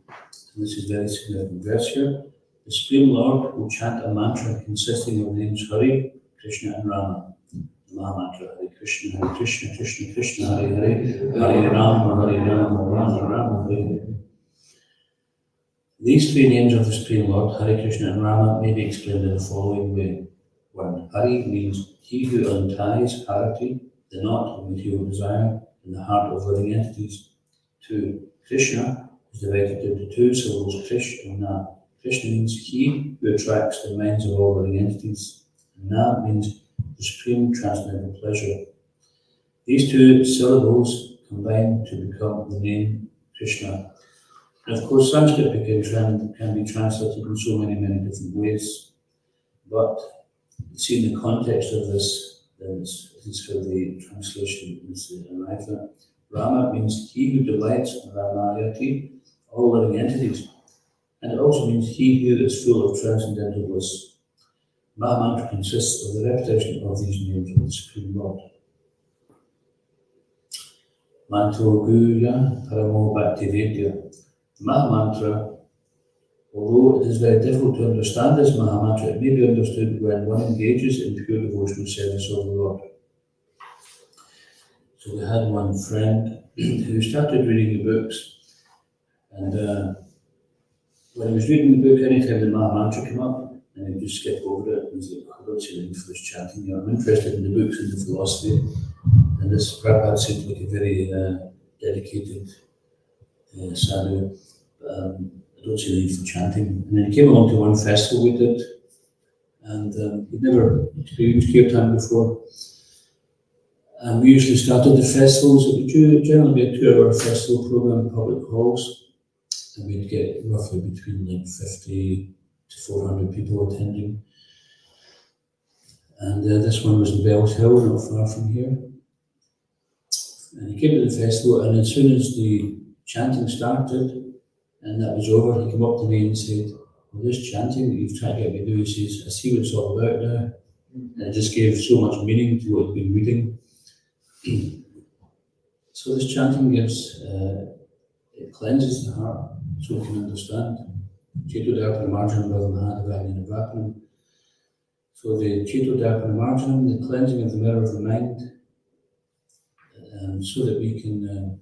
And this is very significant verse here. The Supreme Lord will chant a mantra consisting of the names Hari, Krishna, and Rama. The Mahamantra, Hare Krishna, Krishna Krishna, Hare Hare, Hare Rama, Rama Rama, Hare Hare. These three names of the Supreme Lord, Hare Krishna and Rama, may be explained in the following way. 1. Hari means he who unties Harati, the knot of material desire, in the heart of living entities. 2. Krishna is divided into two syllables, Krish and Na. Krishna means he who attracts the minds of all living entities. And Na means the supreme transcendental pleasure. These two syllables combine to become the name Krishna. And of course, Sanskrit can be translated in so many different ways. But see, in the context of this, this is how the translation is arrived at. Rama means he who delights in Ramayati, all living entities. And it also means he who is full of transcendental bliss. Mahamantra consists of the repetition of these names of the Supreme Lord. Mantra Guya Paramo Bhaktivedya. Mahamantra, although it is very difficult to understand this Mahamantra, it may be understood when one engages in pure devotional service of the Lord. So we had one friend who started reading the books, and when he was reading the book, anytime the Mahamantra came up, and he'd just skip over it, and he's like, I don't see the need for this chanting. I'm interested in the books and the philosophy, and this Prabhupada seemed like a very dedicated sadhu. I don't see the need for chanting. And then he came along to one festival we did, and he'd never experienced kirtan before. And we usually started the festivals. It would generally be a 2-hour festival program in public halls, and we'd get roughly between like 50 to 400 people attending. And this one was in Bells Hill, not far from here. And he came to the festival, and as soon as the chanting started, and that was over, he came up to me and said, well, this chanting that you've tried to get me to do, he says, I see what it's all about now. And it just gave so much meaning to what he'd been reading. So this chanting gives, it cleanses the heart so we can understand. Chaitanya Caritamarta. So the Chaitanya Caritamarta, the cleansing of the mirror of the mind, so that we can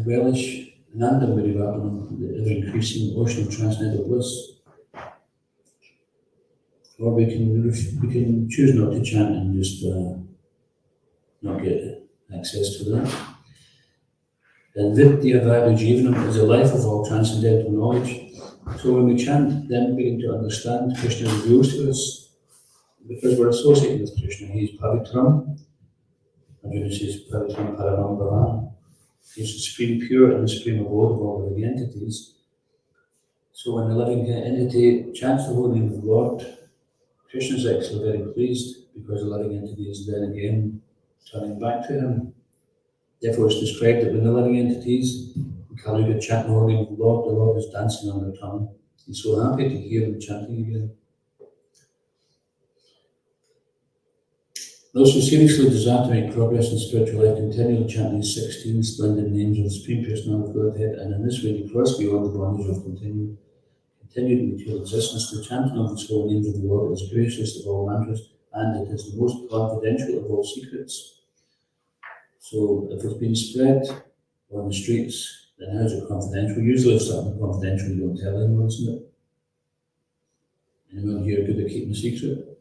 relish Ananda Mirivapanam, the ever-increasing ocean of transcendental bliss. Or we can choose not to chant and just not get access to that. And Vidya Vadu Jivanam is a life of all transcendental knowledge. So when we chant, then we begin to understand Krishna reveals to us, because we're associated with Krishna. He's Pavitram. Arjuna says Pavitram Paramam Bhavan. He's the supreme pure and the supreme abode of all living entities. So when the living entity chants the holy name of the Lord, Krishna is actually very pleased, because the living entity is then again turning back to him. Therefore, it's described that when the living entities in Kali Yuga chant the holy name of the Lord is dancing on their tongue. He's so happy to hear them chanting again. Those who seriously desire to make progress in spiritual life continually chant these 16 splendid names of the Supreme Personality of Godhead, and in this way they cross beyond the bondage of continued material existence. The chanting of these holy names of the Lord is gracious of all mantras, and it is the most confidential of all secrets. So if it's been spread on the streets, then how's it confidential? Usually if something's confidential, you don't tell anyone, isn't it? Anyone here good at keeping a secret?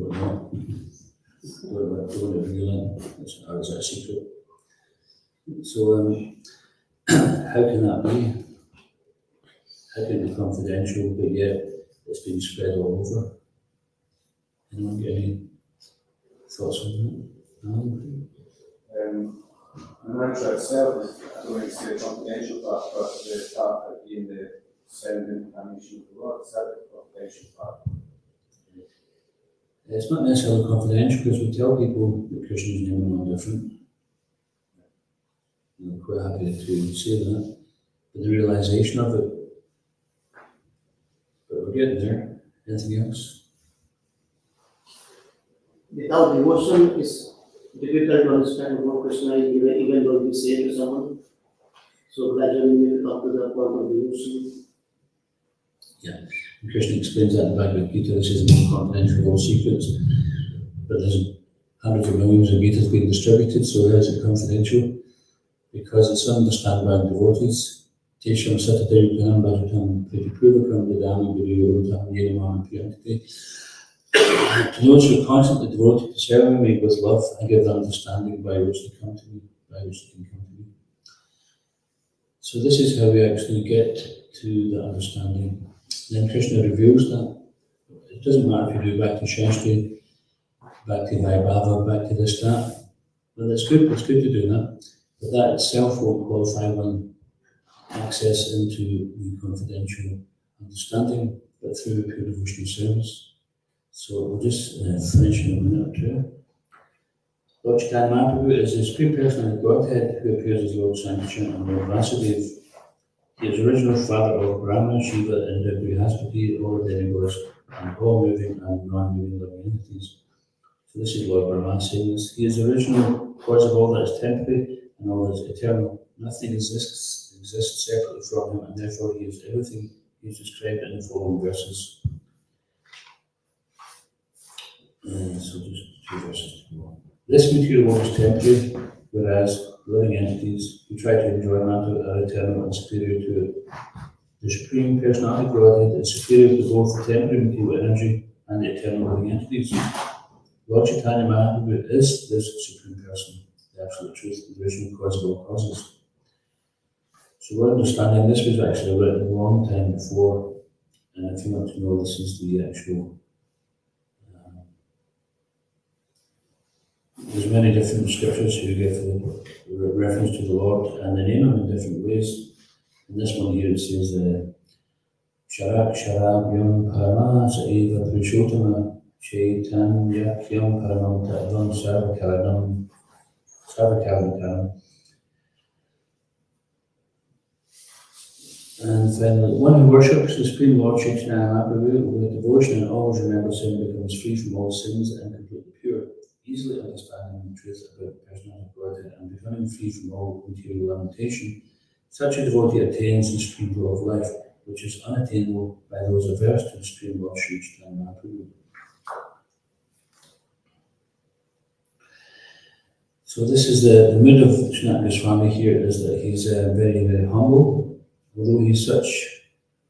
Or not? Don't reveal it, or is that a secret? So how can that be? How can it be confidential, but yet it's being spread all over? Anyone get any thoughts on that? No? The mantra itself is, I don't want to say confidential part, but the part of being the sound incarnation of the Lord, is that the confidential part? It's not necessarily confidential because we tell people that Krishna's name is not different. I'm quite happy to say that. But the realization of it, but we're getting there. Anything else? Without devotion, it's difficult to understand what Krishna is, even though we say to someone. So gradually we will come to the point of devotion. Yeah. And Krishna explains that in the Bhagavad Gita. This is the most confidential of all secrets. But there's hundreds of millions of Gitas being distributed, so how is it confidential? Because it's understood by devotees. Tesham Satadayukanam Bhajatam Pritipurvakam Didami Vidyotam Yenamam Priyantite. To those who are constantly devoted to serving me with love, I give them understanding by which they come to me, by which they can come to me. So this is how we actually get to the understanding. Then Krishna reveals that. It doesn't matter if you do Bhakti Shastri, Bhakti Vaibhava, Bhakti this, that. Well, it's good to do that. But that itself won't qualify one access into the confidential understanding, but through pure devotional service. So we'll just finish in a minute or two. Lord Chaitanya Mahaprabhu is the Supreme Personality of Godhead who appears as Lord Sankirtan and Lord Vasudeva. He is original father of Brahma, Shiva, Indra, Brihaspati, all the demigods, and all moving and non-moving living entities. So this is Lord Brahma saying this. He is the original cause of all that is temporary and all that is eternal. Nothing exists separately from him, and therefore he is everything he is described in the following verses. So just 2 verses to go on. This material world is temporary, whereas living entities who try to enjoy matter are eternal and superior to it. The Supreme Personality of Godhead is superior to both the temporary material energy and the eternal living entities. Lord Chaitanya Mahaprabhu is this Supreme Person, the Absolute Truth, the original cause of all causes. So we're understanding this was actually written a long time before, and if you want to know, this is the actual. There's many different scriptures who give the reference to the Lord, and they name him in different ways. In this one here it says, Sharak Sharabhyam Parama Saeva Purushotama Chaitanya Kyam Paramam Tattvam Sarvakaranam. And finally, one who worships the Supreme Lord Chaitanya Mahaprabhu with devotion and always remembers him becomes free from all sins and completely pure, easily understanding the truth about the personality of Godhead and becoming free from all material limitation. Such a devotee attains the supreme law of life, which is unattainable by those averse to the Supreme Lord Sri Chaitanya Mahaprabhu. So this is the mood of Srinatha Goswami here, is that he's very, very humble. Although he's such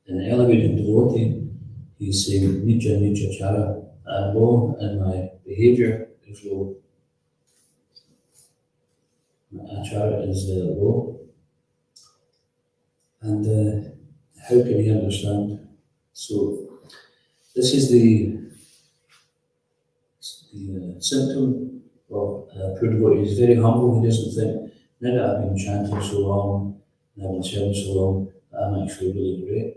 an elevated devotee, he's saying, Nitya Chara, I'm low and my behavior is low. My achara is low. And how can he understand? So this is the symptom of pure devotee. He's very humble. He doesn't think, now that I've been chanting so long, and I've been serving so long, I'm actually really great,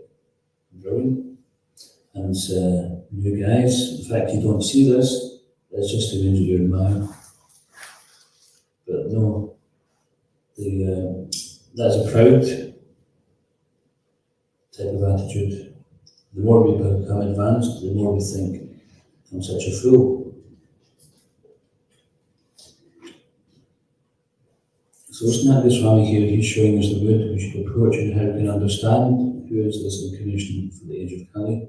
brilliant. And you guys, in fact, you don't see this, it's just the way that you admire. But no, that's a proud type of attitude. The more we become advanced, the more we think, I'm such a fool. So Srinatha Goswami here, he's showing us the mood we should approach and how we can understand who is this incarnation for the age of Kali.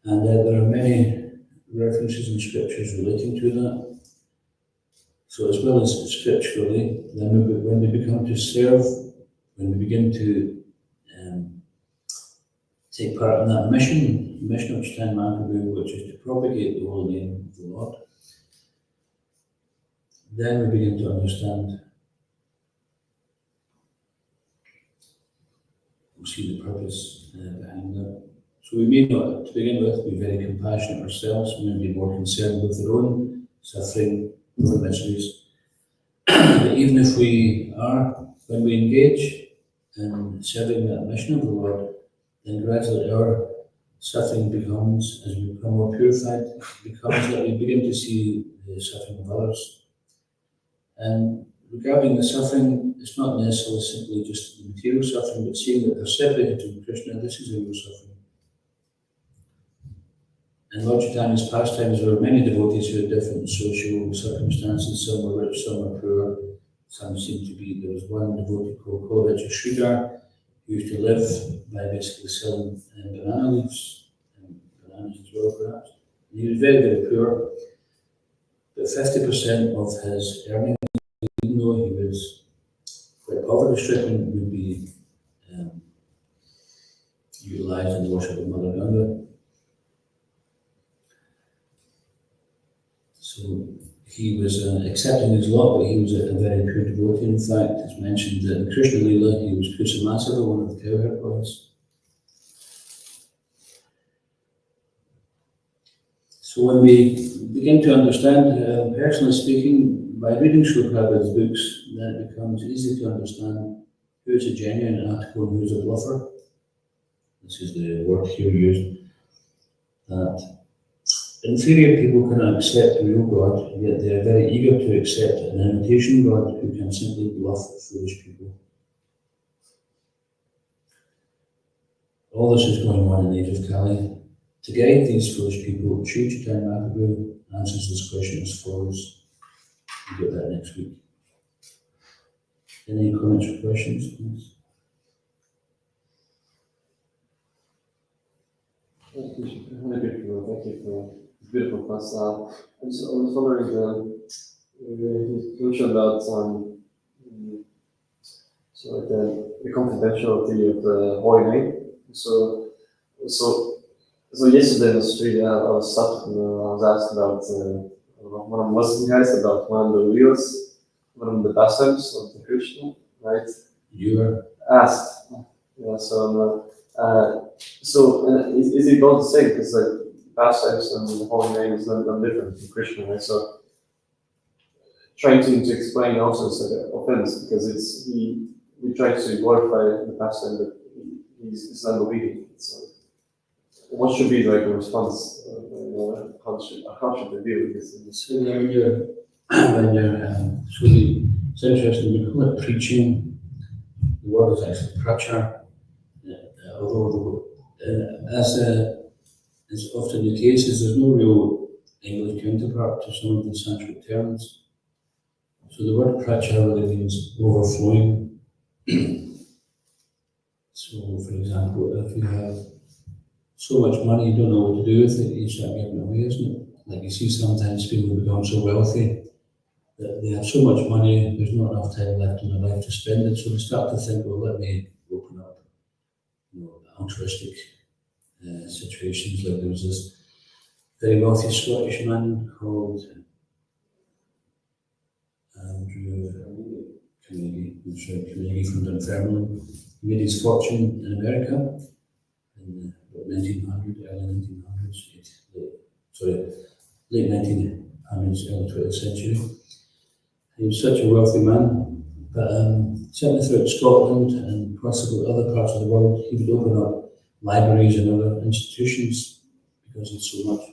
And there are many references in scriptures relating to that. So as well as scripturally, then when we become to serve, when we begin to take part in that mission of Chaitanya Mahaprabhu, which is to propagate the holy name of the Lord, then we begin to understand, we see the purpose behind that. So we may not, to begin with, be very compassionate ourselves, we may be more concerned with our own suffering, our own miseries. But even if we are, when we engage in serving that mission of the Lord, then gradually our suffering becomes, as we become more purified, becomes that we begin to see the suffering of others. And regarding the suffering, it's not necessarily simply just the material suffering, but seeing that they're separated from Krishna, this is a real suffering. In Lord Chaitanya's pastimes, there were many devotees who had different social circumstances. Some were rich, some were poor. Some seemed to be, there was one devotee called Kodacha Sridhar, who used to live by basically selling banana leaves, and bananas as well perhaps. And he was very, very poor, but 50% of his earnings, even though he was quite poverty stricken, would be utilised in the worship of Mother Ganga. So he was accepting his lot, but he was a very pure devotee. In fact, it's mentioned that in Krishna Lila, he was Kusumasava, one of the cowherd boys. So when we begin to understand, personally speaking, by reading Srila Prabhupada's books, then it becomes easy to understand who is a genuine article and who is a bluffer. This is the word here used, that inferior people cannot accept a real God, yet they are very eager to accept an imitation God who can simply bluff foolish people. All this is going on in the age of Kali. To guide these foolish people, Sri Chaitanya Mahaprabhu answers this question as follows. We'll get that next week. Any comments or questions, please? Thank you for beautiful class. I was wondering, you mentioned about the confidentiality of the holy name. So yesterday in the street, I was stopped and I was asked about one of the Muslim guys about one of the wheels, one of the dasas of the Krishna, right? You were Asked. Yeah. And is it both the same? Because like pastimes and the holy name is not different from Krishna, right? So trying to explain also is like an offense because we try to glorify the pastime, but he's not believing it. So what should be like a response? How should they deal with this? so when you're it's interesting, we call it preaching. The word is actually prachar. Although as is often the case, is there's no real English counterpart to some of the Sanskrit terms. So the word prachar really means overflowing. So, for example, if you have so much money, you don't know what to do with it, you start giving it away, isn't it? Like you see sometimes people become so wealthy that they have so much money, there's not enough time left in their life to spend it, so they start to think, well, let me open up altruistic situations. Like there was this very wealthy Scottish man called Andrew Carnegie from Dunfermline. He made his fortune in America in about 1900, early 1900s, late 1900s, early 20th century. He was such a wealthy man, but certainly throughout Scotland and possibly other parts of the world, he would open up libraries and other institutions because it's so much.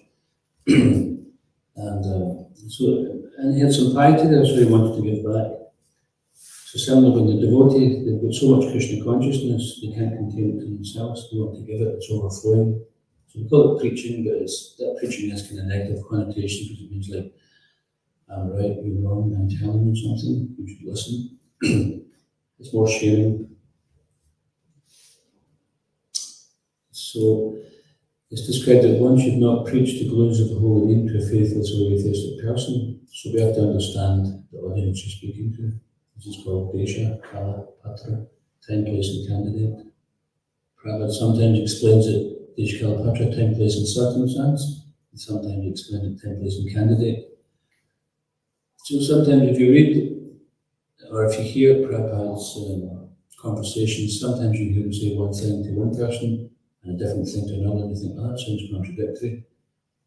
and he had some piety there, so he wanted to give back. So similarly, when the devotee, they've got so much Krishna consciousness, they can't contain it to themselves, they want to give it, it's overflowing. So we call it preaching, but that preaching has kind of negative connotation because it means like, I'm right, you're wrong, I'm telling you something, you should listen. It's more sharing. So It's described that one should not preach the glories of the holy name to a faithless or atheistic person, so we have to understand the audience you're speaking to. This is called dasa, kala, patra, time, place, and candidate. Prabhupada sometimes explains it desh, kala, patra, time, place, and circumstance, and sometimes he explains it time, place, and candidate. So sometimes if you read, or if you hear Prabhupada's conversations, sometimes you hear him say one thing to one person, and a different thing to another, and you think, oh, that sounds contradictory.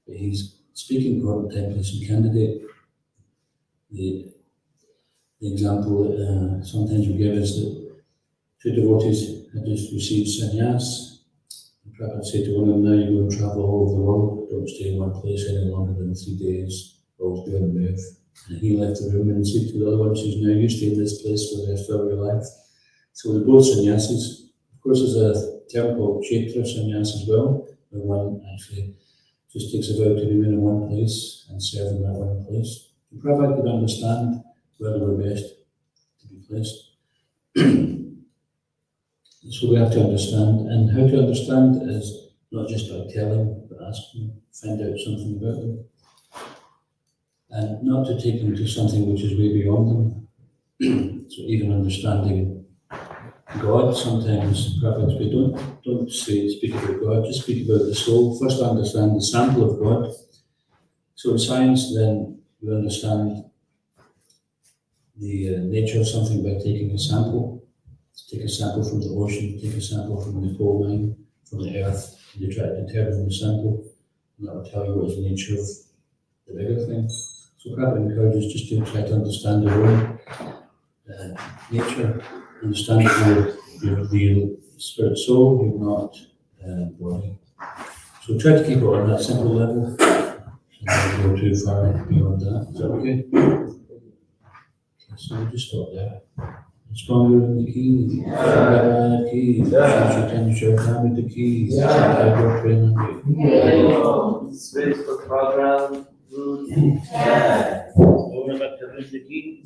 But he's speaking according to time, place, and candidate. The example sometimes we give is that two devotees had just received sannyas. And Prabhupada said to one of them, now you go and travel all over the world, don't stay in one place any longer than 3 days, always do a move. And he left the room and said to the other one, says, now you stay in this place for the rest of your life. So they're both sannyasis. Of course, there's a term called kshetra sannyas as well, where one actually just takes a vow to remain in one place and serve in that one place. And Prabhupada could understand where they were best to be placed. So we have to understand, and how to understand is not just by telling, but asking, find out something about them. And not to take them to something which is way beyond them. So even understanding God, sometimes Prabhupada we don't speak about God, just speak about the soul. First understand the sample of God. So in science then we understand the nature of something by taking a sample. Take a sample from the ocean, take a sample from the coal mine, from the earth, and you try to determine the sample, and that will tell you what is the nature of the bigger thing. So Prabhupada encourages just to try to understand your own nature, understand that you're the spirit soul, you're not body. So try to keep it on that simple level, and not go too far beyond that. Is that okay? So we'll just stop there. Stronger in the key, Prabhupada key, Chaitanya Caritamarta key, HG Prabhupada Prana. Space for program. Key.